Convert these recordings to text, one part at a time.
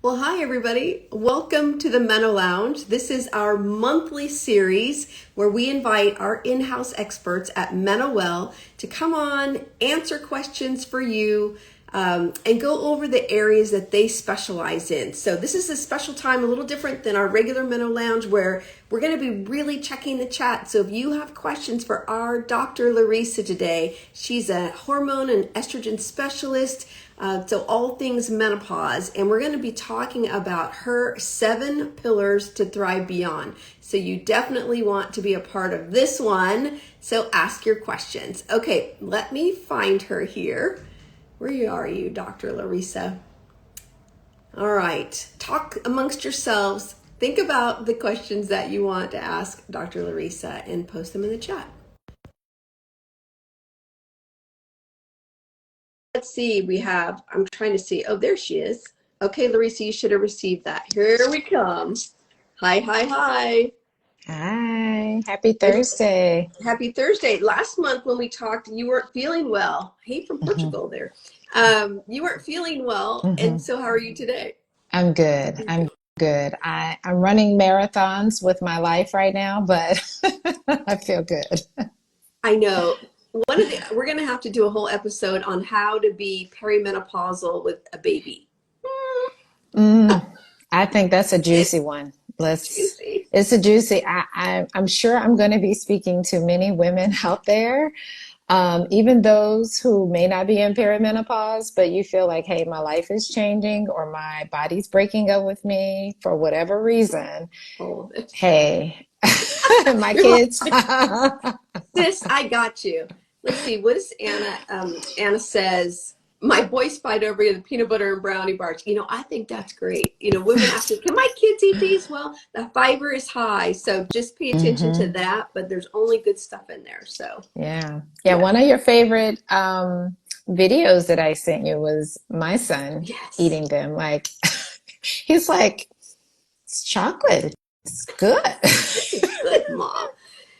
Well, hi everybody. Welcome to the Menolounge. This is our monthly series where we invite our in-house experts at MenoWell to come on, answer questions for you, and go over the areas that they specialize in. So this is a special time, a little different than our regular Menolounge, where we're going to be really checking the chat. So if you have questions for our Dr. LaReesa today, she's a hormone and estrogen specialist. So all things menopause, and we're going to be talking about her 7 pillars to thrive beyond. So you definitely want to be a part of this one. So ask your questions. Okay, let me find her here. Where are you, Dr. LaReesa? All right, talk amongst yourselves. Think about the questions that you want to ask Dr. LaReesa and post them in the chat. Let's see, I'm trying to see. Oh, there she is. Okay, LaReesa, you should have received that. Here we come. Hi, hi, hi. Hi, happy Thursday. Happy Thursday. Last month when we talked, you weren't feeling well. Hey, from hmm Portugal there. You weren't feeling well. And hmm so how are you today? I'm good. I'm good. I'm running marathons with my life right now, but I feel good. I know. We're going to have to do a whole episode on how to be perimenopausal with a baby. Mm, I think that's a juicy It's one. juicy. It's a juicy. I'm sure I'm going to be speaking to many women out there, even those who may not be in perimenopause, but you feel like, hey, my life is changing or my body's breaking up with me for whatever reason. All of it. Hey, my You're kids. like, sis, I got you. Let's see. What is Anna? Anna says, my boys fight over the peanut butter and brownie bars. I think that's great. Women ask me, can my kids eat these? Well, the fiber is high. So just pay attention to hmm that. But there's only good stuff in there. So, Yeah. Yeah. yeah. One of your favorite videos that I sent you was my son Yes. eating them. Like, he's like, it's chocolate. It's good. This is good, Mom.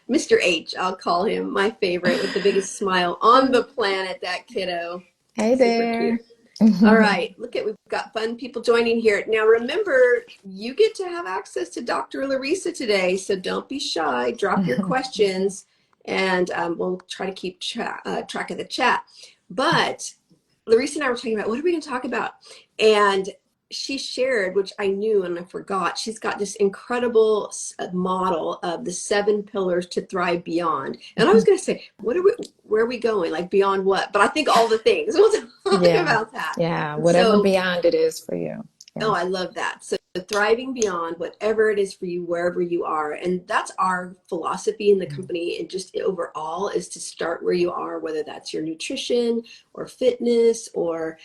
Mr. H, I'll call him, my favorite with the biggest smile on the planet, that kiddo. Hey Super there. cute. All right, we've got fun people joining here. Now remember, you get to have access to Dr. LaReesa today, so don't be shy. Drop your questions, and we'll try to keep track of the chat. But LaReesa and I were talking about, what are we going to talk about? And she shared, which I knew and I forgot, she's got this incredible model of the 7 pillars to thrive beyond. And I was going to say, where are we going? Like beyond what? But I think all the things. We'll talk Yeah. about that. Yeah. Whatever So, beyond it is for you. Yeah. oh, I love that. So thriving beyond whatever it is for you, wherever you are. And that's our philosophy in the company, and just overall, is to start where you are, whether that's your nutrition or fitness or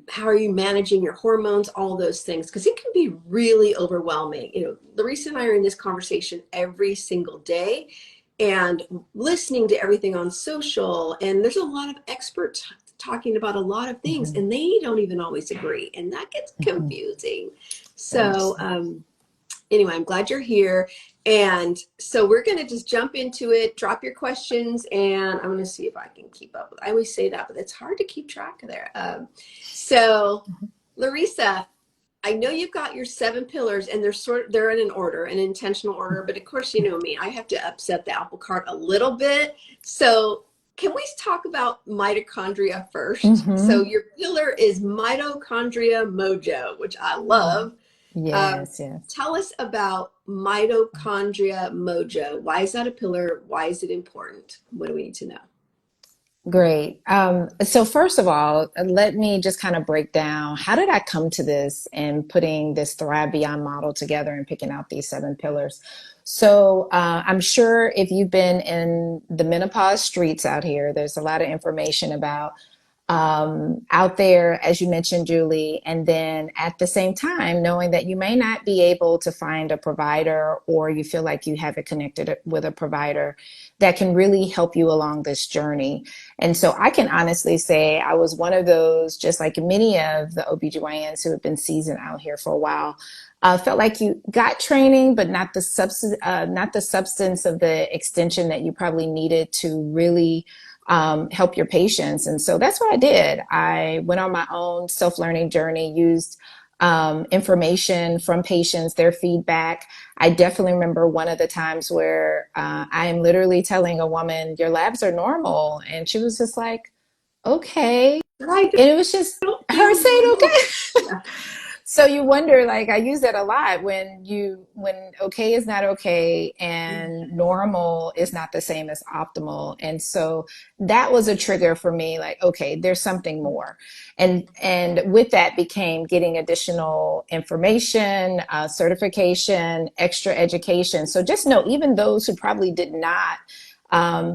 how are you managing your hormones, all those things, because it can be really overwhelming. LaReesa and I are in this conversation every single day and listening to everything on social, and there's a lot of experts talking about a lot of things, hmm and they don't even always agree, and that gets hmm confusing. So Yes. anyway, I'm glad you're here. And so we're going to just jump into it, drop your questions, and I'm going to see if I can keep up with. I always say that, but it's hard to keep track of there. So LaReesa, I know you've got your 7 pillars, and they're in an order, an intentional order, but of course, you know me, I have to upset the apple cart a little bit. So can we talk about mitochondria first? So hmm your pillar is mitochondria mojo, which I love. Um, Yes. Yes. Tell us about mitochondria mojo. Why is that a pillar? Why is it important? What do we need to know? Great. So first of all, let me just kind of break down how did I come to this and putting this Thrive Beyond model together and picking out these 7 pillars. So I'm sure if you've been in the menopause streets out here, there's a lot of information about out there, as you mentioned, Julie, and then at the same time, knowing that you may not be able to find a provider or you feel like you haven't connected with a provider that can really help you along this journey. And so I can honestly say I was one of those, just like many of the OBGYNs who have been seasoned out here for a while. Felt like you got training, but not the substance of the extension that you probably needed to really help your patients. And so that's what I did. I went on my own self-learning journey, used information from patients, their feedback. I definitely remember one of the times where I am literally telling a woman, your labs are normal. And she was just like, okay. I And it was just don't her feel saying, normal. okay. Yeah. So you wonder, like I use that a lot when okay is not okay Mhm. and normal is not the same as optimal. And so that was a trigger for me, like, okay, there's something more. And with that became getting additional information, certification, extra education. So just know, even those who probably did not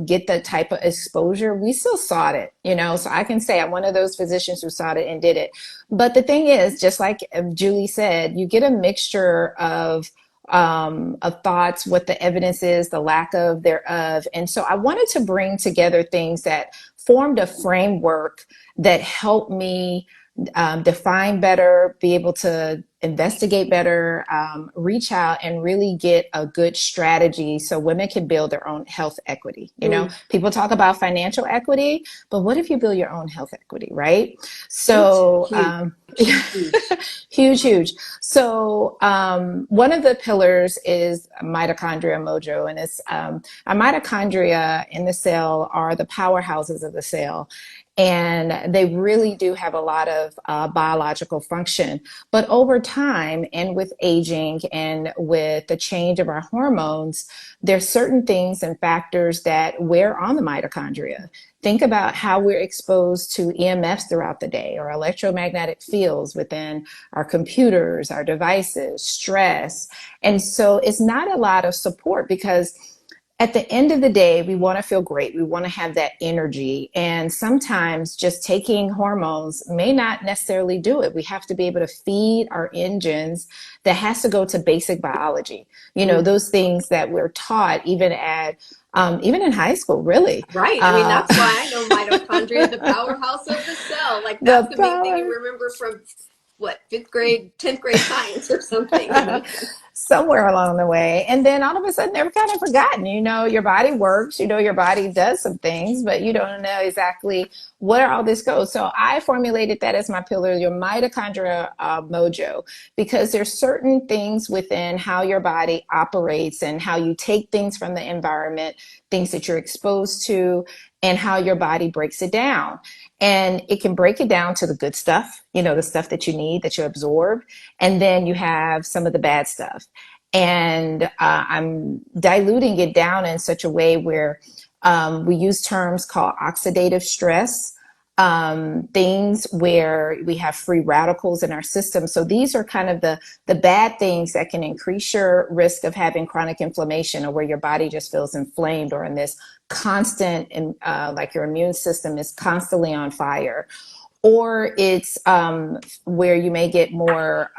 get the type of exposure, we still sought it, you know. So I can say I'm one of those physicians who sought it and did it. But the thing is, just like Julie said, you get a mixture of thoughts, what the evidence is, the lack of thereof. And so I wanted to bring together things that formed a framework that helped me define better, be able to investigate better, reach out and really get a good strategy so women can build their own health equity. You know, Mm. people talk about financial equity, but what if you build your own health equity, right? It's So, huge, huge. huge, huge. So, one of the pillars is mitochondria mojo, and it's our mitochondria in the cell are the powerhouses of the cell. And they really do have a lot of biological function. But over time, and with aging and with the change of our hormones, there's certain things and factors that wear on the mitochondria. Think about how we're exposed to EMFs throughout the day, or electromagnetic fields within our computers, our devices, stress. And so it's not a lot of support, because at the end of the day, we want to feel great. We want to have that energy. And sometimes just taking hormones may not necessarily do it. We have to be able to feed our engines. That has to go to basic biology. You know, Mm. those things that we're taught even in high school, really. Right. I mean, that's why I know mitochondria, the powerhouse of the cell. Like, that's The the main thing you power. remember from what, fifth grade, 10th grade science or something, you know? Somewhere along the way. And then all of a sudden they're kind of forgotten. You know, your body works, you know, your body does some things, but you don't know exactly where all this goes. So I formulated that as my pillar, your mitochondria mojo, because there's certain things within how your body operates and how you take things from the environment, things that you're exposed to, and how your body breaks it down. And it can break it down to the good stuff, you know, the stuff that you need, that you absorb. And then you have some of the bad stuff. And I'm diluting it down in such a way where we use terms called oxidative stress, things where we have free radicals in our system. So these are kind of the bad things that can increase your risk of having chronic inflammation, or where your body just feels inflamed, or in this constant, like your immune system is constantly on fire. Or it's where you may get more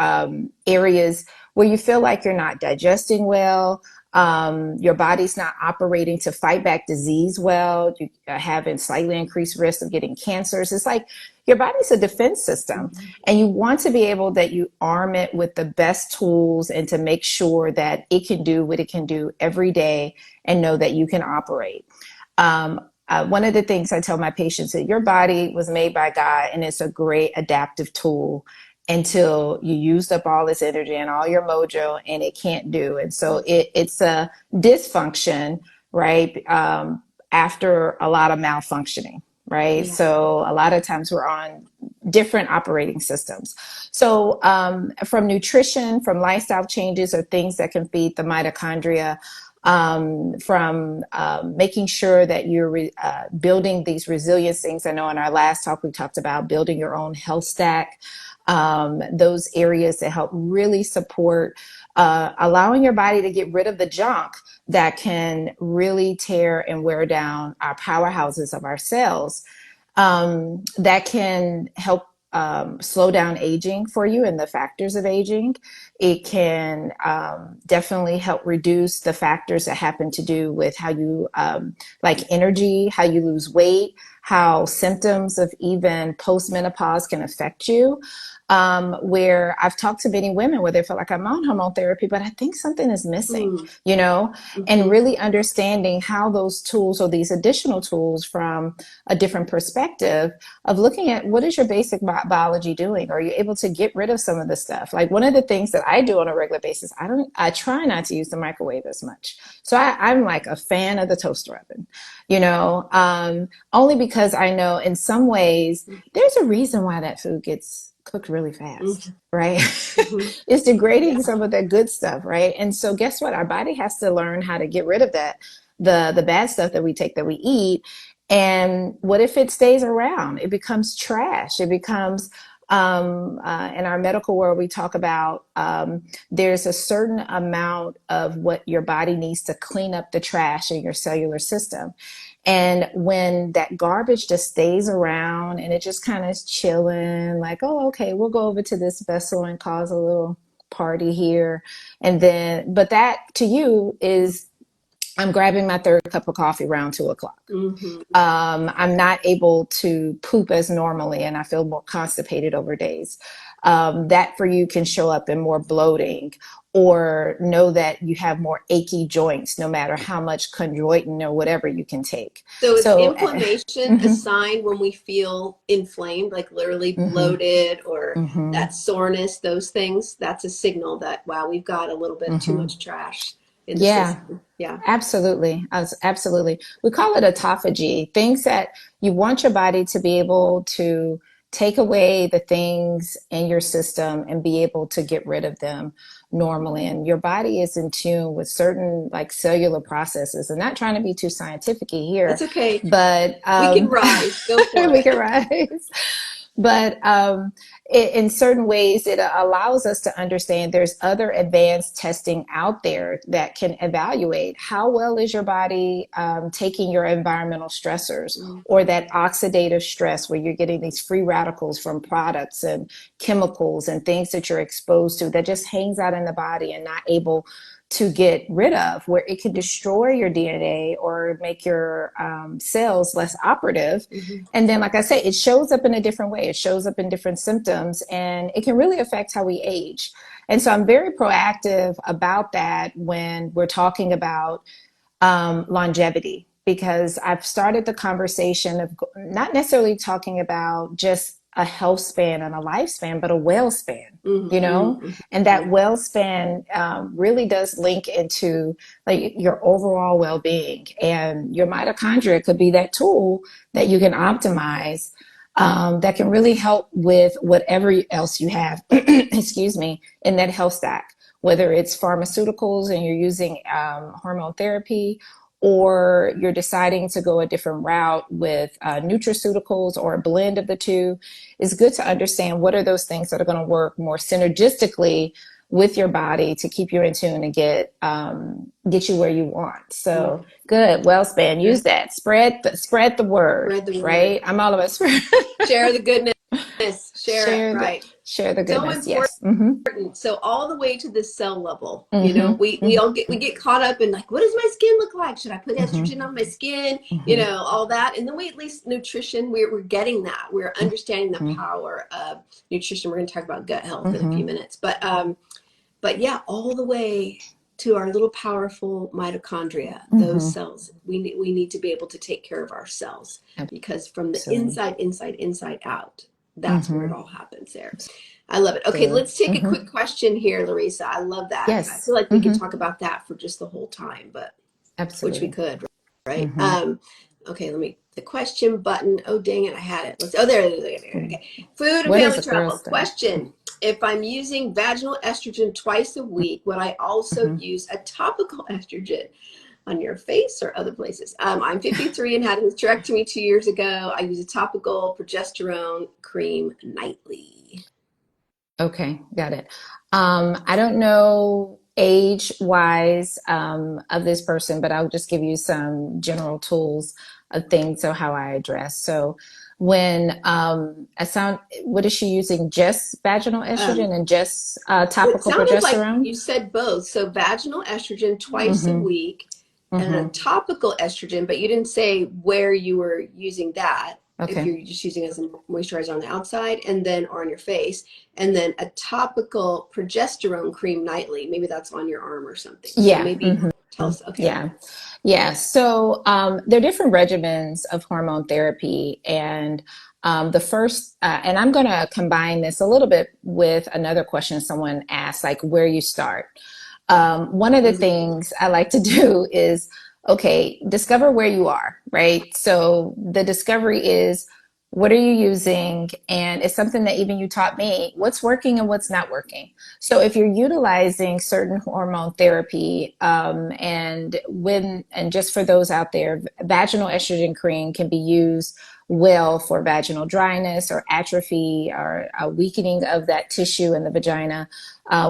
areas where you feel like you're not digesting well, your body's not operating to fight back disease well, you are having slightly increased risk of getting cancers. It's like your body's a defense system, Mhm. and you want to be able that you arm it with the best tools, and to make sure that it can do what it can do every day, and know that you can operate. One of the things I tell my patients is your body was made by God, and it's a great adaptive tool until you used up all this energy and all your mojo, and it can't do. And so it's a dysfunction, right? After a lot of malfunctioning, right? Yeah. So a lot of times we're on different operating systems. So from nutrition, from lifestyle changes, or things that can feed the mitochondria, from making sure that you're building these resilience things. I know in our last talk, we talked about building your own health stack, those areas that help really support allowing your body to get rid of the junk that can really tear and wear down our powerhouses of our cells, that can help slow down aging for you and the factors of aging. It can definitely help reduce the factors that happen to do with how you, like energy, how you lose weight, how symptoms of even post menopause can affect you. where I've talked to many women where they feel like I'm on hormone therapy, but I think something is missing, you know, and really understanding how those tools or these additional tools from a different perspective of looking at what is your basic biology doing? Are you able to get rid of some of the stuff? Like one of the things that I do on a regular basis, I try not to use the microwave as much. So I'm like a fan of the toaster oven, you know, only because I know in some ways there's a reason why that food gets cooked really fast, right? It's degrading some of that good stuff, right? And so guess what? Our body has to learn how to get rid of that, the bad stuff that we take, that we eat. And what if it stays around? It becomes trash. It becomes in our medical world, we talk about there's a certain amount of what your body needs to clean up the trash in your cellular system. And when that garbage just stays around and it just kind of is chilling, like, oh, okay, we'll go over to this vessel and cause a little party here. And then, but that to you is, I'm grabbing my third cup of coffee around 2 o'clock. I'm not able to poop as normally, and I feel more constipated over days. That for you can show up in more bloating, or know that you have more achy joints, no matter how much chondroitin or whatever you can take. So is inflammation a sign when we feel inflamed, like literally bloated, or that soreness, those things? That's a signal that, wow, we've got a little bit too much trash in the system. Yeah, absolutely. Absolutely. We call it autophagy, things that you want your body to be able to take away the things in your system and be able to get rid of them normally. And your body is in tune with certain like cellular processes. And not trying to be too scientific-y here. That's okay. But we can rise. Go for it. We can rise. But in certain ways, it allows us to understand there's other advanced testing out there that can evaluate how well is your body taking your environmental stressors, or that oxidative stress where you're getting these free radicals from products and chemicals and things that you're exposed to that just hangs out in the body and not able to get rid of, where it can destroy your DNA or make your cells less operative. And then, like I say, it shows up in a different way. It shows up in different symptoms, and it can really affect how we age. And so I'm very proactive about that when we're talking about longevity, because I've started the conversation of not necessarily talking about just a health span and a lifespan, but a well span, you know, and that well span really does link into like your overall well-being, and your mitochondria could be that tool that you can optimize that can really help with whatever else you have, excuse me, in that health stack, whether it's pharmaceuticals and you're using hormone therapy, or you're deciding to go a different route with nutraceuticals or a blend of the two. It's good to understand what are those things that are going to work more synergistically with your body to keep you in tune and get you where you want. So good. Well span. Use that. Spread the word. Right. I'm all about spread. Share the goodness. Share it. Right. Share the goodness. So important. So all the way to the cell level, you know, we get caught up in like, what does my skin look like? Should I put estrogen on my skin? You know, all that. And then at least nutrition, we're getting that. We're understanding the power of nutrition. We're going to talk about gut health in a few minutes, but yeah, all the way to our little powerful mitochondria, those cells. We need to be able to take care of ourselves, because from the inside out, that's where it all happens there. I love it. Okay, let's take a quick question here, LaReesa. I love that. Yes. I feel like we could talk about that for just the whole time, but absolutely, which we could, right? Okay, the question button. Oh, dang it, I had it. There it is. Okay. Food and family travel. Question. If I'm using vaginal estrogen twice a week, would I also use a topical estrogen on your face or other places? I'm 53 and had a hysterectomy 2 years ago. I use a topical progesterone cream nightly. Okay, got it. I don't know age-wise of this person, but I'll just give you some general tools of things of how I address. So when what is she using? Just vaginal estrogen and just topical progesterone? Like you said both. So vaginal estrogen twice a week and a topical estrogen, but you didn't say where you were using that. if Okay. you're just using it as a moisturizer on the outside, and then or on your face, and then a topical progesterone cream nightly. Maybe that's on your arm or something. So Yeah. maybe tell us. Okay. Yeah. Yeah. So there are different regimens of hormone therapy. And the first, and I'm going to combine this a little bit with another question someone asked, like where you start. One of the things I like to do is, okay, discover where you are, right? So the discovery is, what are you using? And it's something that even you taught me, what's working and what's not working. So if you're utilizing certain hormone therapy, and just for those out there, vaginal estrogen cream can be used well for vaginal dryness or atrophy or a weakening of that tissue in the vagina,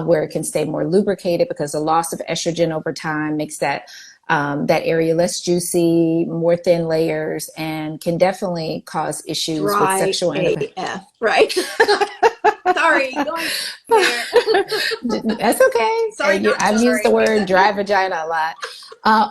where it can stay more lubricated because the loss of estrogen over time makes that area less juicy, more thin layers, and can definitely cause issues with Dry sexual intercourse. AF, right? Sorry, going there. That's okay. Sorry, not I've used the sorry. word dry vagina a lot.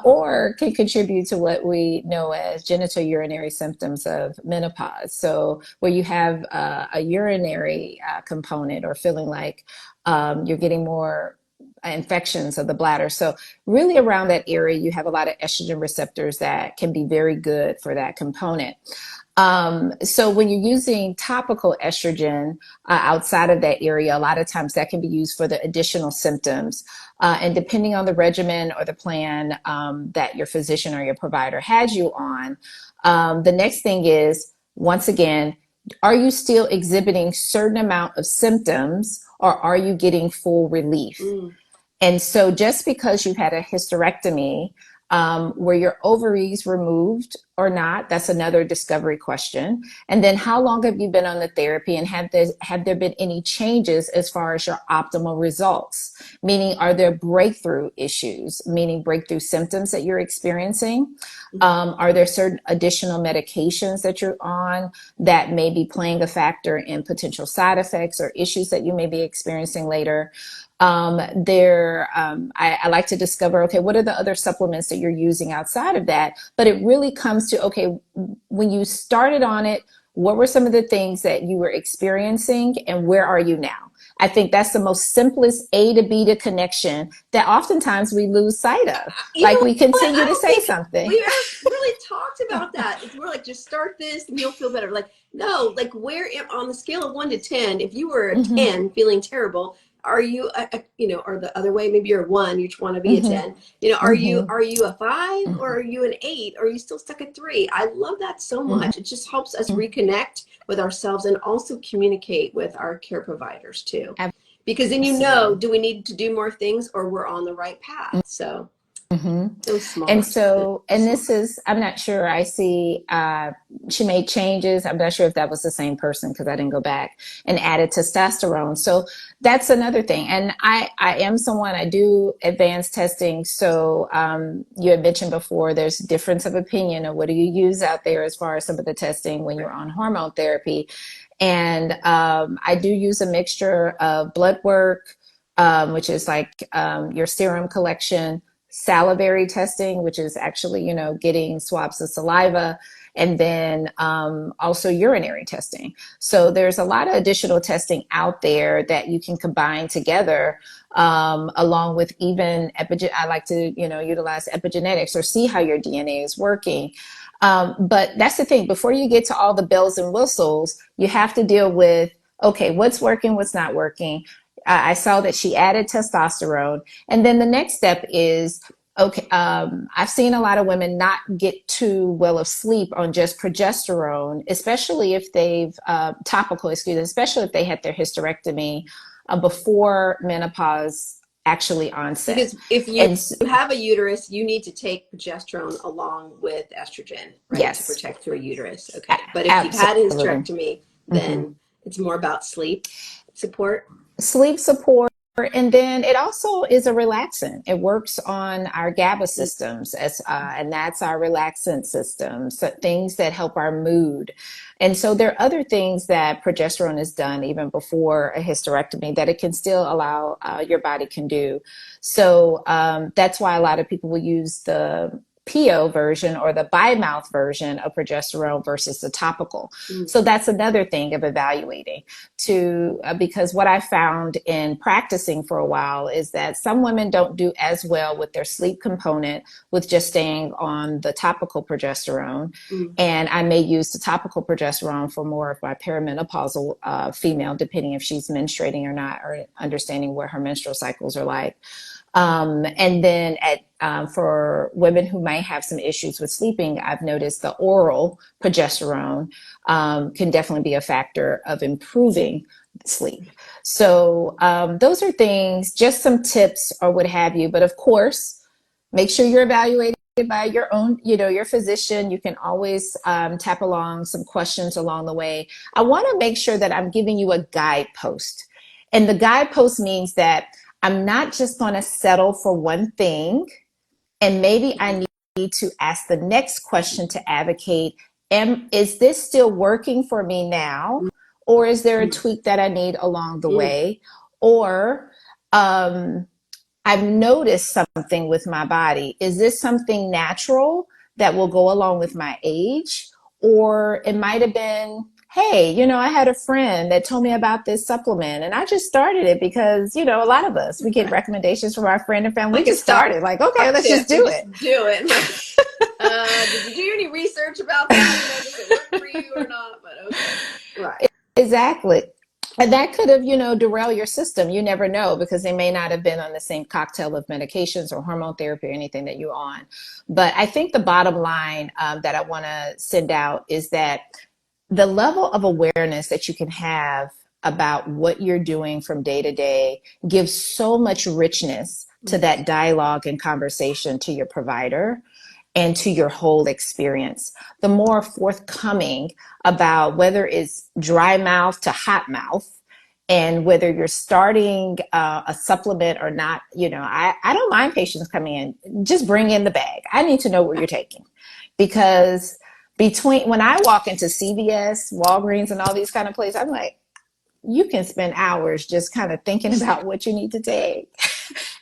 Or can contribute to what we know as genital urinary symptoms of menopause. So, where you have a urinary component or feeling like you're getting more infections of the bladder. So, really around that area, you have a lot of estrogen receptors that can be very good for that component. So when you're using topical estrogen outside of that area, a lot of times that can be used for the additional symptoms. And depending on the regimen or the plan that your physician or your provider has you on, the next thing is, once again, are you still exhibiting certain amount of symptoms or are you getting full relief? And so just because you've had a hysterectomy, were your ovaries removed or not? That's another discovery question. And then how long have you been on the therapy, and have there been any changes as far as your optimal results? Meaning, are there breakthrough issues, meaning breakthrough symptoms that you're experiencing? Are there certain additional medications that you're on that may be playing a factor in potential side effects or issues that you may be experiencing later? I like to discover, okay, what are the other supplements that you're using outside of that? But it really comes to, okay, when you started on it, what were some of the things that you were experiencing and where are you now? I think that's the most simplest A to B to connection that oftentimes we lose sight of. Like we continue to say something. We really talked about that. It's more like just start this and you'll feel better. Like, no, like where on the scale of 1 to 10, if you were a 10 feeling terrible, are you or the other way, maybe you're a 1, you just want to be a 10. Are you a 5 or are you an 8? Or are you still stuck at 3? I love that so much. It just helps us reconnect with ourselves and also communicate with our care providers too. Because then do we need to do more things or we're on the right path? So so smart. And so, and this is, I'm not sure, I see she made changes. I'm not sure if that was the same person because I didn't go back, and added testosterone. So that's another thing. And I am someone, I do advanced testing. So you had mentioned before, there's difference of opinion of what do you use out there as far as some of the testing when you're on hormone therapy. And I do use a mixture of blood work, which is like your serum collection, salivary testing, which is actually, getting swabs of saliva, and then also urinary testing. So there's a lot of additional testing out there that you can combine together, along with even I like to, utilize epigenetics or see how your DNA is working. But that's the thing. Before you get to all the bells and whistles, you have to deal with, okay, what's working, what's not working. I saw that she added testosterone. And then the next step is, okay, I've seen a lot of women not get too well of sleep on just progesterone, especially if they've, especially if they had their hysterectomy before menopause actually onset. Because if you have a uterus, you need to take progesterone along with estrogen, right? Yes. To protect your uterus. Okay. But if you've had a hysterectomy, then it's more about sleep support. Sleep support. And then it also is a relaxant. It works on our GABA systems, and that's our relaxant system. So things that help our mood. And so there are other things that progesterone has done even before a hysterectomy that it can still allow your body can do. So that's why a lot of people will use the PO version or the bi-mouth version of progesterone versus the topical. So that's another thing of evaluating because what I found in practicing for a while is that some women don't do as well with their sleep component with just staying on the topical progesterone. And I may use the topical progesterone for more of my perimenopausal female, depending if she's menstruating or not, or understanding what her menstrual cycles are like. And then for women who might have some issues with sleeping, I've noticed the oral progesterone can definitely be a factor of improving sleep. So those are things, just some tips or what have you. But of course, make sure you're evaluated by your own, your physician. You can always tap along some questions along the way. I want to make sure that I'm giving you a guidepost. And the guidepost means that I'm not just going to settle for one thing, and maybe I need to ask the next question to advocate, is this still working for me now? Or is there a tweak that I need along the way? Or I've noticed something with my body. Is this something natural that will go along with my age? Or it might have been, hey, I had a friend that told me about this supplement and I just started it because, a lot of us, we get recommendations from our friend and family. We just started like, okay, let's just do it. Do it. Did you do any research about that? Does it work for you or not? But okay. Right. Exactly. And that could have, derail your system. You never know, because they may not have been on the same cocktail of medications or hormone therapy or anything that you're on. But I think the bottom line that I want to send out is that the level of awareness that you can have about what you're doing from day to day gives so much richness to that dialogue and conversation to your provider and to your whole experience. The more forthcoming about whether it's dry mouth to hot mouth, and whether you're starting a supplement or not, I don't mind patients coming in, just bring in the bag. I need to know what you're taking, because when I walk into CVS, Walgreens, and all these kind of places, I'm like, you can spend hours just kind of thinking about what you need to take.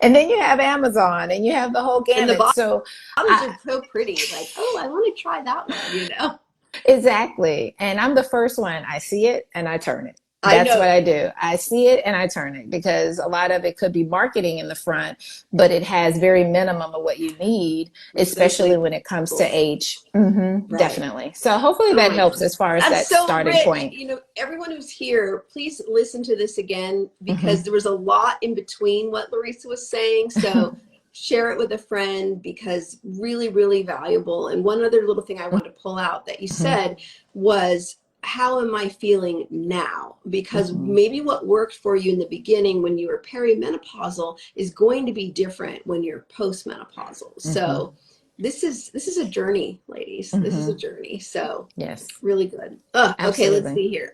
And then you have Amazon and you have the whole gamut. And the bottles are so pretty. Like, oh, I want to try that one, Exactly. And I'm the first one. I see it and I turn it. That's what I do. I see it and I turn it, because a lot of it could be marketing in the front, but it has very minimum of what you need, especially when it comes to age. Right. Definitely. So hopefully that helps as far as that starting point. Everyone who's here, please listen to this again, because there was a lot in between what LaReesa was saying. So share it with a friend, because really, really valuable. And one other little thing I want to pull out that you said was, how am I feeling now? Because maybe what worked for you in the beginning when you were perimenopausal is going to be different when you're postmenopausal. So this is a journey, ladies. This is a journey. So yes, really good. Okay, let's see here.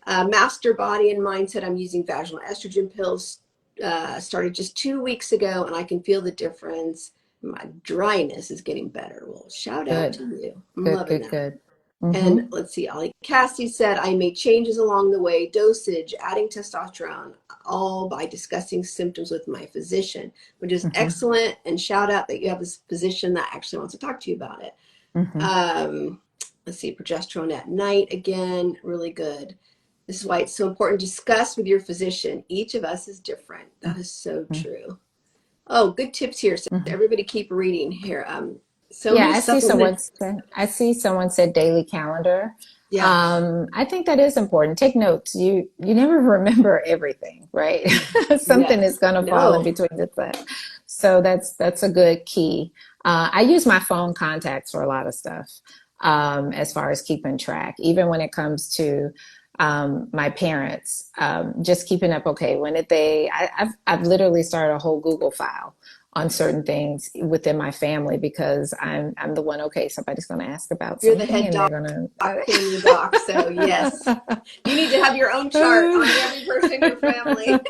Master Body and Mind said, I'm using vaginal estrogen pills. Started just 2 weeks ago, and I can feel the difference. My dryness is getting better. Well, shout out to you. I'm loving that. Good. And let's see, Ollie Cassie said, I made changes along the way, dosage, adding testosterone, all by discussing symptoms with my physician, which is excellent. And shout out that you have this physician that actually wants to talk to you about it. Let's see, progesterone at night, again, really good. This is why it's so important to discuss with your physician. Each of us is different. That is so true. Oh, good tips here. So everybody keep reading here. I see someone said daily calendar. Yeah. I think that is important. Take notes. You never remember everything, right? Something is going to fall in between the things. So that's a good key. I use my phone contacts for a lot of stuff, as far as keeping track, even when it comes to my parents, just keeping up. Okay, when did I've literally started a whole Google file on certain things within my family, because I'm the one, okay, somebody's going to ask about You're something. The head doc, family doc, so yes. You need to have your own chart on every person in your family.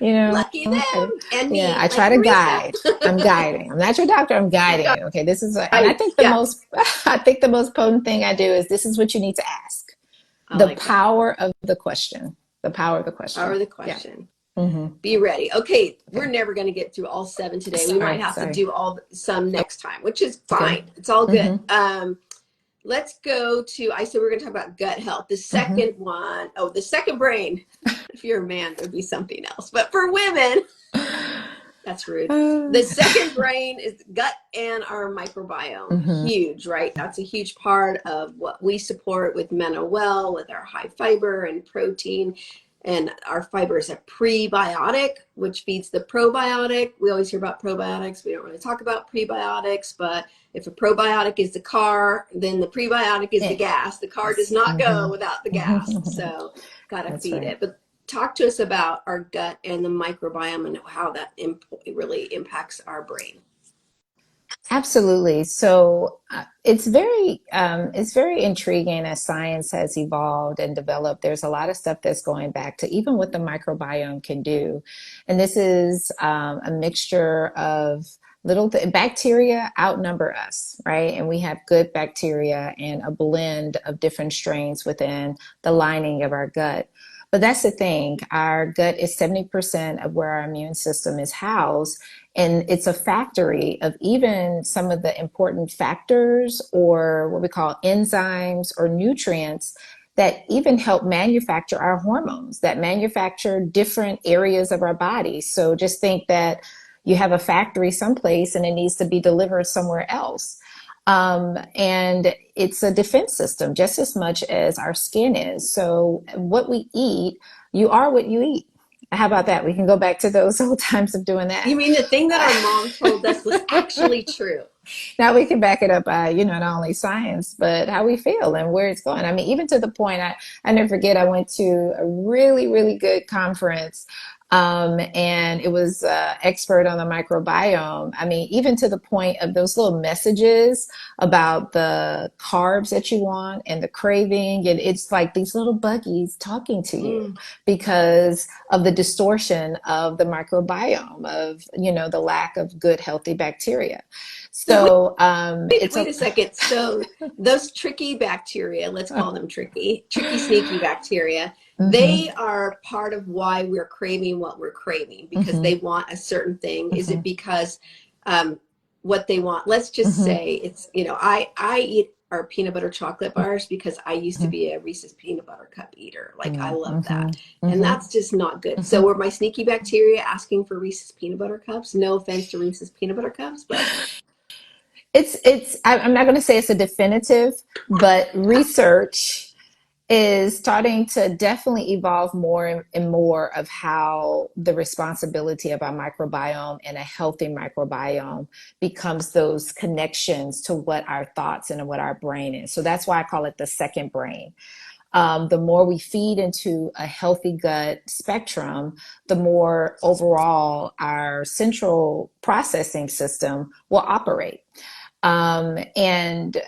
Lucky them. And me. I try to guide. I'm guiding. I'm not your doctor. I'm guiding you. Okay, this is, and I think the most potent thing I do is, this is what you need to ask. The power of the question. The power of the question. Power of the question. Mm-hmm. Be ready. Okay, we're Okay. never going to get through all 7 today. We might Sorry. have to Sorry. do some next time, which is Okay. fine. It's all good. Mm-hmm. Let's go to, I said we're going to talk about gut health. The Mm-hmm. second one, oh, the second brain. If you're a man, it would be something else. But for women, that's rude. The second brain is gut and our microbiome. Mm-hmm. Huge, right? That's a huge part of what we support with MenoWell, with our high fiber and protein. And our fiber is a prebiotic, which feeds the probiotic. We always hear about probiotics. We don't really talk about prebiotics, but if a probiotic is the car, then the prebiotic is the gas. The car does Yes. not go without the gas. Mm-hmm. So got to That's feed right. it. But talk to us about our gut and the microbiome and how that really impacts our brain. Absolutely. So it's very intriguing as science has evolved and developed. There's a lot of stuff that's going back to even what the microbiome can do, and this is a mixture of bacteria outnumber us, right? And we have good bacteria and a blend of different strains within the lining of our gut. But that's the thing. Our gut is 70% of where our immune system is housed. And it's a factory of even some of the important factors or what we call enzymes or nutrients that even help manufacture our hormones, that manufacture different areas of our body. So just think that you have a factory someplace and it needs to be delivered somewhere else. And it's a defense system just as much as our skin is. So what we eat, you are what you eat. How about that? We can go back to those old times of doing that. You mean the thing that our mom told us was actually true? Now we can back it up by, not only science, but how we feel and where it's going. I mean, even to the point, I never forget, I went to a really, really good conference. And it was expert on the microbiome. I mean, even to the point of those little messages about the carbs that you want and the craving. And it's like these little buggies talking to you Mm. because of the distortion of the microbiome, of, the lack of good, healthy bacteria. So So wait, it's wait a a second. So those tricky bacteria, let's call them tricky, sneaky bacteria, mm-hmm, they are part of why we're craving what we're craving because mm-hmm, they want a certain thing. Is mm-hmm, it because um, what they want? Let's just mm-hmm, say it's, I eat our peanut butter chocolate bars because I used to mm-hmm, be a Reese's peanut butter cup eater. Like I love mm-hmm, that. And mm-hmm, that's just not good. So mm-hmm. were my sneaky bacteria asking for Reese's peanut butter cups? No offense to Reese's peanut butter cups, but I'm not going to say it's a definitive, but research is starting to definitely evolve more and more of how the responsibility of our microbiome and a healthy microbiome becomes those connections to what our thoughts and what our brain is. So that's why I call it the second brain. The more we feed into a healthy gut spectrum, the more overall our central processing system will operate. And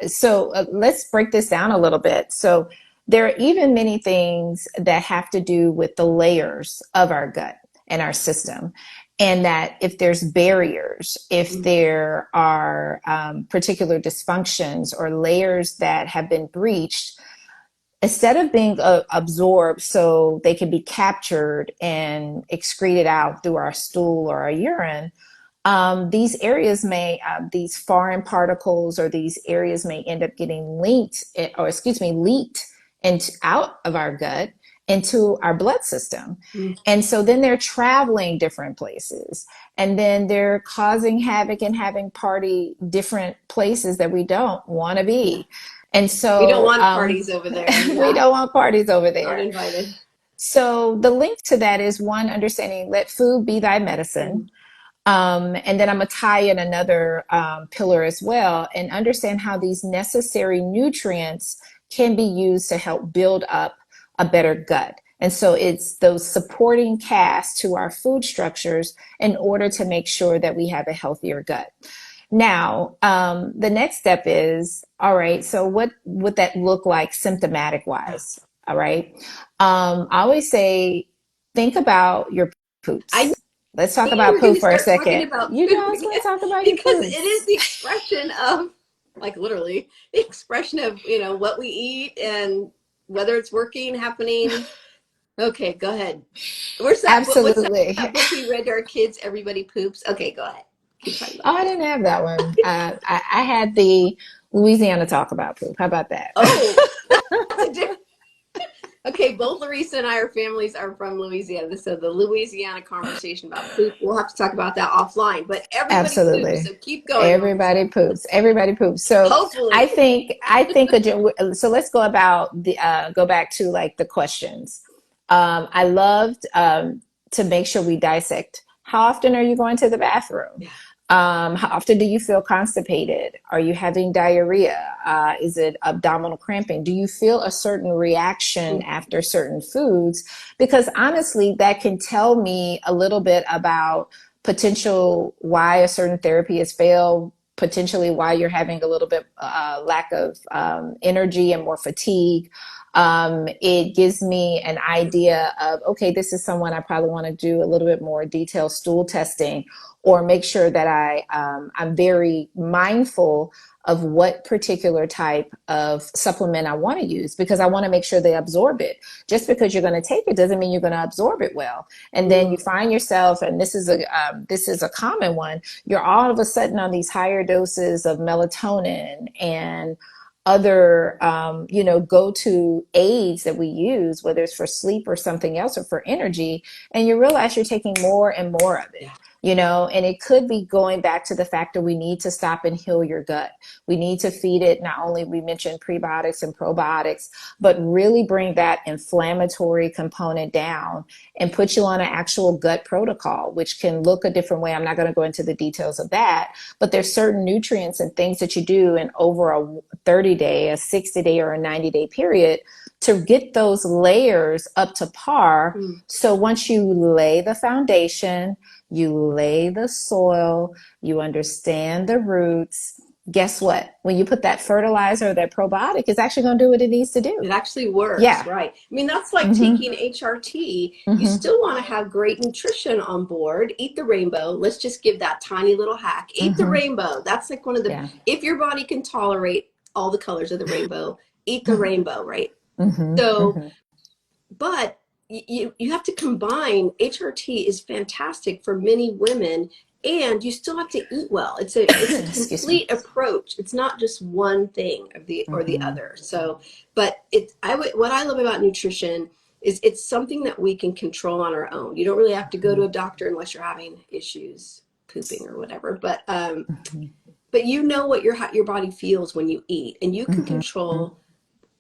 so let's break this down a little bit. So there are even many things that have to do with the layers of our gut and our system. And that if there's barriers, if there are particular dysfunctions or layers that have been breached, instead of being absorbed so they can be captured and excreted out through our stool or our urine, these areas these foreign particles or these areas may end up getting leaked into, out of our gut into our blood system. mm, And so then they're traveling different places and then they're causing havoc and having party different places that we don't want to yeah. be. And We don't so want parties over there. we Yeah. don't want parties over Not there. invited. So the link to that is one, understanding let food be thy medicine. Mm. And then I'm going to tie in another pillar as well and understand how these necessary nutrients can be used to help build up a better gut. And so it's those supporting casts to our food structures in order to make sure that we have a healthier gut. Now, the next step is, all right, so what would that look like symptomatic wise? All right. I always say, think about your I knew poops. Let's talk you about were going poop to for a start talking second. about You know, poop I was going again to talk about your because it is poops. the expression of, like literally, the expression of, what we eat and whether it's working, happening. Okay, go ahead. Where's that? What's Absolutely. that book we read to our kids? Everybody poops. Okay, go ahead. Keep talking about Oh, I poop. didn't have that one. I had the Louisiana Talk About Poop. How about that? Oh, that's a different. Okay, both LaReesa and I, our families are from Louisiana. So the Louisiana conversation about poop, we'll have to talk about that offline. But everybody poops, Absolutely. so keep going, LaReesa. Everybody poops. Everybody poops. So Hopefully. so let's go about the go back to like the questions. I loved to make sure we dissect. How often are you going to the bathroom? Yeah. How often do you feel constipated? Are you having diarrhea? Is it abdominal cramping? Do you feel a certain reaction after certain foods? Because honestly, that can tell me a little bit about potential why a certain therapy has failed, potentially why you're having a little bit lack of energy and more fatigue. It gives me an idea of, okay, this is someone I probably want to do a little bit more detailed stool testing, or make sure that I'm very mindful of what particular type of supplement I want to use, because I want to make sure they absorb it. Just because you're going to take it doesn't mean you're going to absorb it well. And then you find yourself, and this is a common one, you're all of a sudden on these higher doses of melatonin and other go-to aids that we use, whether it's for sleep or something else or for energy, and you realize you're taking more and more of it. And it could be going back to the fact that we need to stop and heal your gut. We need to feed it. Not only we mentioned prebiotics and probiotics, but really bring that inflammatory component down and put you on an actual gut protocol, which can look a different way. I'm not going to go into the details of that, but there's certain nutrients and things that you do in over a 30-day, a 60-day, or a 90-day period to get those layers up to par. So once you lay the foundation, you lay the soil, you understand the roots, guess what? When you put that fertilizer or that probiotic, it's actually going to do what it needs to do. It actually works, Yeah. right? I mean, that's like taking HRT. You still want to have great nutrition on board. Eat the rainbow. Let's just give that tiny little hack. Eat the rainbow. That's like one of the, Yeah. if your body can tolerate all the colors of the rainbow, eat the rainbow, right? Mm-hmm. So, but you have to combine. HRT is fantastic for many women, and you still have to eat well. It's a Excuse me. complete approach. It's not just one thing of the or the other. So, but what I love about nutrition is it's something that we can control on our own. You don't really have to go to a doctor unless you're having issues pooping or whatever. But you know what your body feels when you eat, and you can control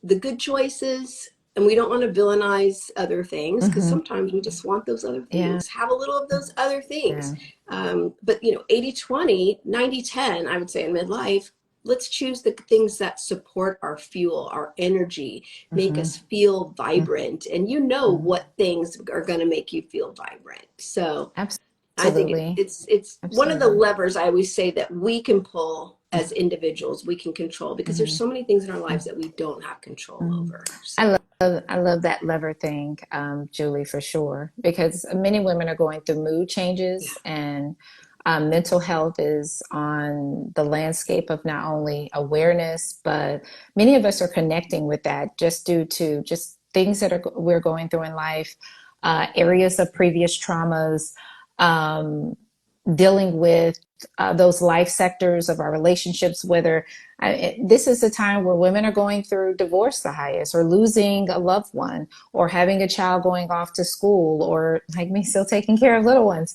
the good choices. And we don't want to villainize other things, because sometimes we just want those other things. Have a little of those other things. But 80-20, 90-10, I would say in midlife, let's choose the things that support our fuel, our energy, make us feel vibrant. And you know what things are going to make you feel vibrant. So I think Absolutely. it's one of the Absolutely. levers I always say that we can pull as individuals, we can control, because there's so many things in our lives that we don't have control over. So. I love that lever thing, Julie, for sure, because many women are going through mood Yeah. changes, and mental health is on the landscape of not only awareness, but many of us are connecting with that just due to just things that we're going through in life, areas of previous traumas, um, dealing with those life sectors of our relationships, whether this is a time where women are going through divorce the highest, or losing a loved one, or having a child going off to school, or like me, still taking care of little ones.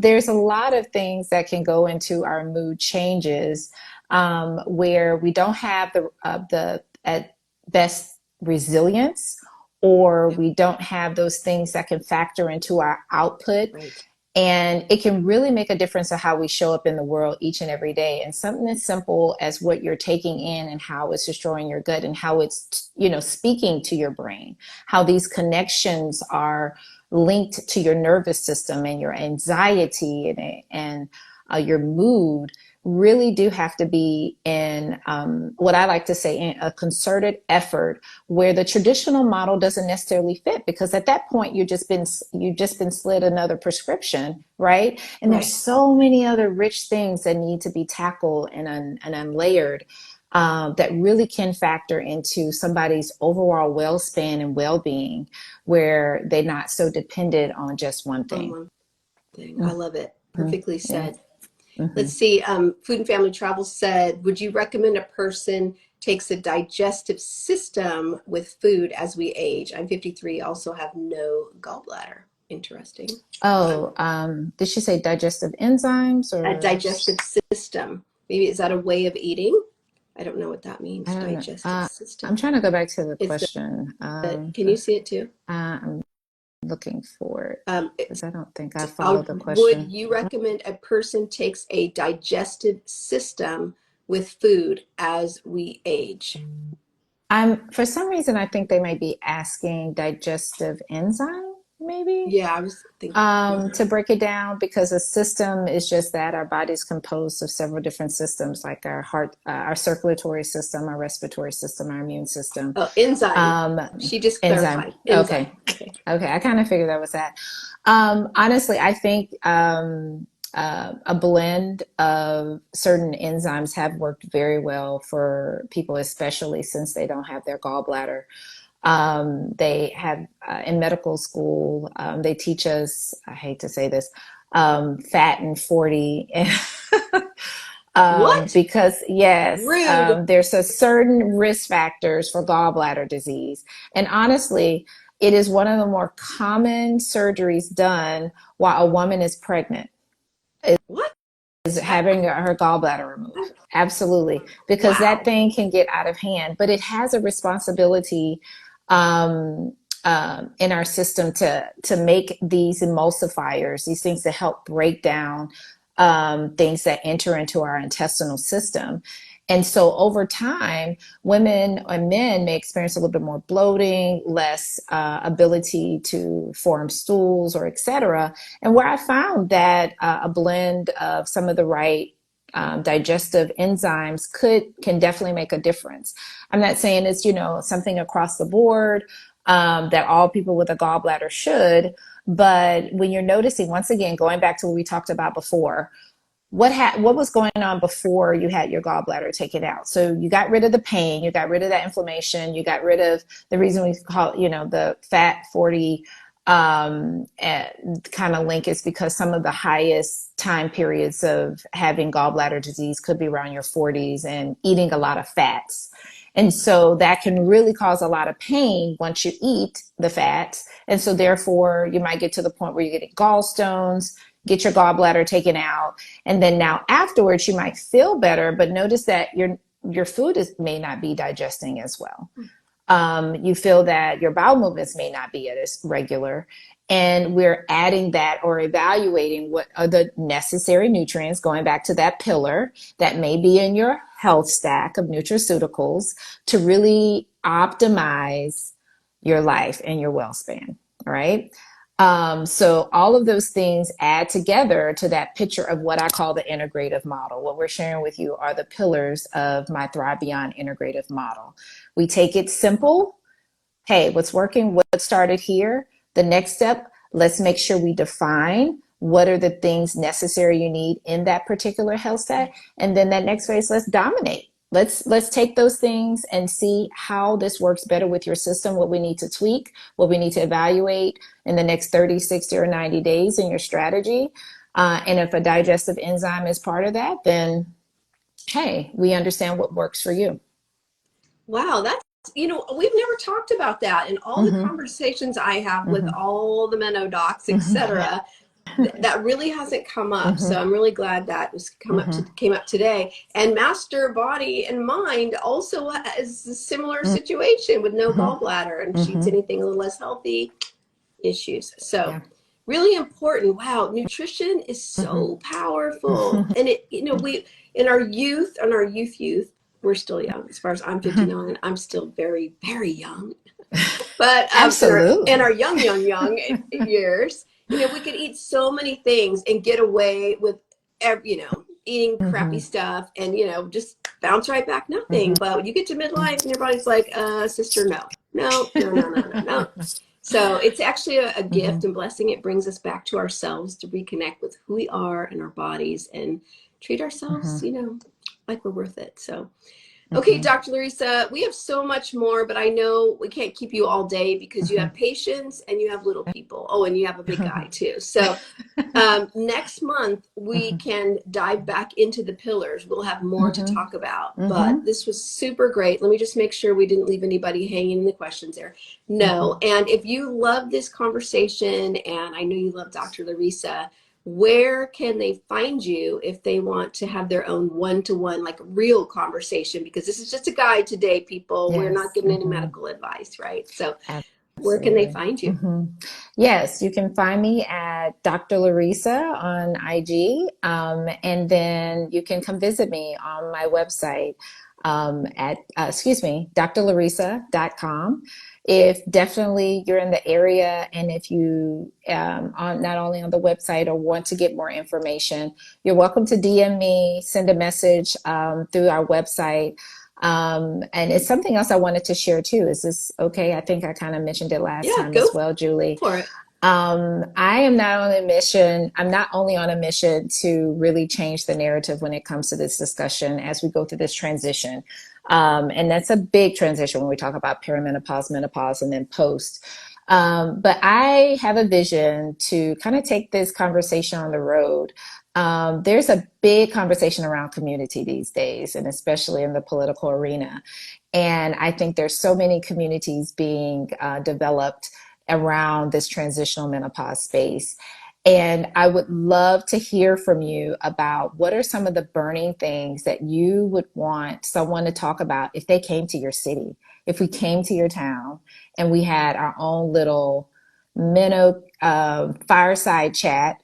There's a lot of things that can go into our mood changes, where we don't have the at best resilience, or we don't have those things that can factor into our output. Right. And it can really make a difference of how we show up in the world each and every day. And something as simple as what you're taking in and how it's destroying your gut, and how it's, speaking to your brain, how these connections are linked to your nervous system and your anxiety and your mood, really do have to be in what I like to say, in a concerted effort, where the traditional model doesn't necessarily fit, because at that point you've just been slid another prescription, right? And there's so many other rich things that need to be tackled and unlayered. that really can factor into somebody's overall well-span and well-being, where they're not so dependent on just one On thing. one thing. I love it. Mhm. Perfectly Yeah. said. Hmm. Let's see. Food and Family Travel said, would you recommend a person takes a digestive system with food as we age? I'm 53, also have no gallbladder. Interesting. Oh, did she say digestive enzymes A or? digestive system. Maybe is that a way of eating? I don't know what that I means. don't know. Digestive I'm system. trying to go back to the It's question. can you see it too? I'm looking for it because I don't think I followed the Would question. you recommend a person takes a digestive system with food as we age? For some reason, I think they may be asking digestive enzyme, maybe. Yeah, I was thinking. To break it down, because a system is just that our body's composed of several different systems, like our heart, our circulatory system, our respiratory system, our immune system. Oh, enzyme. Um, She just Enzyme. clarified. Enzyme. Okay. Okay. Okay. I kind of figured that was that. Honestly, I think a blend of certain enzymes have worked very well for people, especially since they don't have their gallbladder. They have in medical school, they teach us, I hate to say this, fat and 40. What? Because yes, Rude. there's a certain risk factors for gallbladder disease. And honestly, it is one of the more common surgeries done while a woman is pregnant, What? is having her gallbladder removed. Absolutely. Because that Wow. thing can get out of hand, but it has a responsibility um, in our system to make these emulsifiers, these things that help break down things that enter into our intestinal system. And so over time, women and men may experience a little bit more bloating, less ability to form stools or et cetera. And where I found that a blend of some of the right digestive enzymes can definitely make a difference. I'm not saying it's, something across the board that all people with a gallbladder should, but when you're noticing, once again, going back to what we talked about before, what was going on before you had your gallbladder taken out? So you got rid of the pain, you got rid of that inflammation, you got rid of the reason we call it, the fat 40 kind of link is because some of the highest time periods of having gallbladder disease could be around your 40s and eating a lot of fats. And so that can really cause a lot of pain once you eat the fats. And so therefore you might get to the point where you're getting gallstones, get your gallbladder taken out. And then now afterwards you might feel better, but notice that your food may not be digesting as well. You feel that your bowel movements may not be as regular. And we're adding that or evaluating what are the necessary nutrients, going back to that pillar that may be in your health stack of nutraceuticals to really optimize your life and your well span. All right. So all of those things add together to that picture of what I call the integrative model. What we're sharing with you are the pillars of my Thrive Beyond integrative model. We take it simple. Hey, what's working? What started here? The next step, let's make sure we define what are the things necessary you need in that particular health set. And then that next phase, let's dominate. Let's take those things and see how this works better with your system, what we need to tweak, what we need to evaluate in the next 30, 60, or 90 days in your strategy. And if a digestive enzyme is part of that, then hey, we understand what works for you. Wow, we've never talked about that in all the Mm-hmm. conversations I have with Mm-hmm. all the Meno docs, Mm-hmm. etc. That really hasn't come up. Mm-hmm. So I'm really glad that was Mm-hmm. came up today. And Master Body and Mind also has a similar Mm-hmm. situation with no Mm-hmm. gallbladder, and she eats Mm-hmm. anything a little less healthy, issues. So Yeah. really important. Wow, nutrition is Mm-hmm. so powerful. And we in our youth, we're still young. As far as I'm Mm-hmm. 59, I'm still very, very young. But in Absolutely. our young years, we could eat so many things and get away with, eating crappy Mm-hmm. stuff and, just bounce right back nothing. Mm-hmm. But when you get to midlife and your body's like, sister, no, no, no, no, no, no, no. So it's actually a Mm-hmm. gift and blessing. It brings us back to ourselves to reconnect with who we are and our bodies and treat Mm-hmm. ourselves, like we're worth it. So Okay, Dr. LaReesa, we have so much more, but I know we can't keep you all day because you have patients and you have little people. Oh, and you have a big guy too. So next month, we can dive back into the pillars. We'll have more to talk about, but this was super great. Let me just make sure we didn't leave anybody hanging in the questions there. No. And if you love this conversation, and I know you love Dr. LaReesa, where can they find you if they want to have their own one-to-one, like real conversation? Because this is just a guide today, people. We're not Yes. giving any medical advice, right? So where can they Absolutely. find you? Yes, you can find me at Dr. LaReesa on IG. And then you can come visit me on my website at, drlaresa.com. If definitely you're in the area and if you on not only on the website or want to get more information, you're welcome to DM me, send a message through our website. And it's something else I wanted to share too. Is this okay? I think I kind of mentioned it last Yeah, time go as well, Julie. for it. I am not on a mission. I'm not only on a mission to really change the narrative when it comes to this discussion as we go through this transition. And that's a big transition when we talk about perimenopause, menopause, and then post. But I have a vision to kind of take this conversation on the road. There's a big conversation around community these days, and especially in the political arena. And I think there's so many communities being developed around this transitional menopause space. And I would love to hear from you about what are some of the burning things that you would want someone to talk about if they came to your city, if we came to your town and we had our own little minnow fireside chat.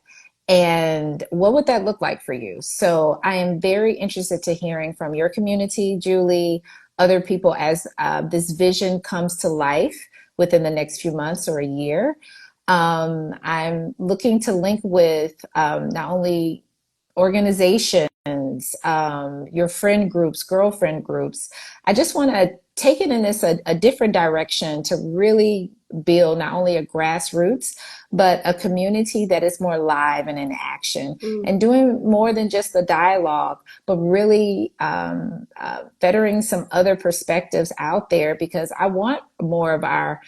And what would that look like for you? So I am very interested to hearing from your community, Julie, other people as this vision comes to life within the next few months or a year. I'm looking to link with not only organizations, your friend groups, girlfriend groups. I just want to take it in a different direction to really build not only a grassroots, but a community that is more live and in action and doing more than just the dialogue, but really bettering some other perspectives out there because I want more of our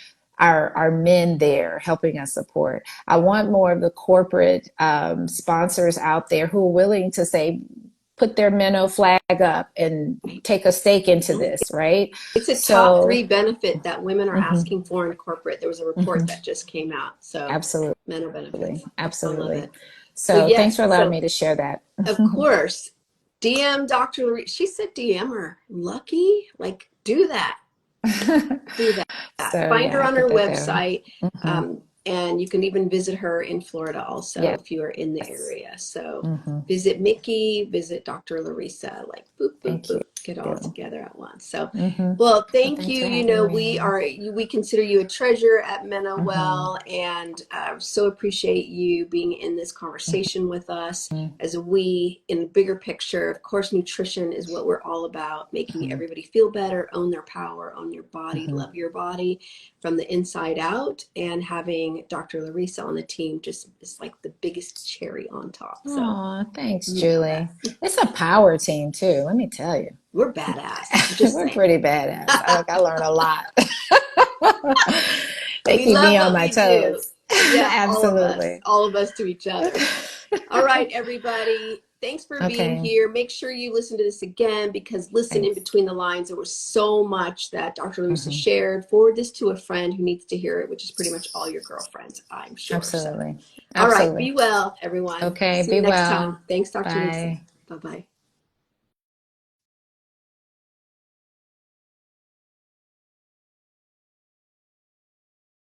men there helping us support. I want more of the corporate sponsors out there who are willing to say, put their Menno flag up and take a stake into this, right? It's a top So, 3 benefit that women are asking for in corporate. There was a report that just came out. So absolutely, Menno benefits. I love absolutely. it. So So thanks yes, for allowing so me to share that. of course, DM Dr. LaReesa. She said DM her. Lucky? Like do that. Do that. So Find her yeah, I on her put that down. website. And you can even visit her in Florida also Yes. if you are in the area. So visit Mickey, visit Dr. LaReesa, like boop, boop, Thank you. boop, get all together at once. So, Well, well, thank thanks you. for You having know, me. we consider you a treasure at MenoWell and so appreciate you being in this conversation with us as we, in the bigger picture, of course, nutrition is what we're all about, making everybody feel better, own their power, own your body, love your body from the inside out, and having Dr. LaReesa on the team just is like the biggest cherry on top. So Oh, thanks, you know that. Julie. It's a power team too, let me tell you. We're badass. I'm just We're saying. pretty badass. I learn a lot. They We keep love me on what my we do. toes. Yeah, Absolutely. all of us to each other. All right, everybody. Thanks for being Okay, here. Make sure you listen to this again because listen in thanks. between the lines. There was so much that Dr. LaReesa shared. Forward this to a friend who needs to hear it, which is pretty much all your girlfriends, I'm sure. So, Absolutely. all right, Absolutely. be well, everyone. Okay, See you be next time. well. Thanks, Dr. LaReesa. Bye. Bye-bye.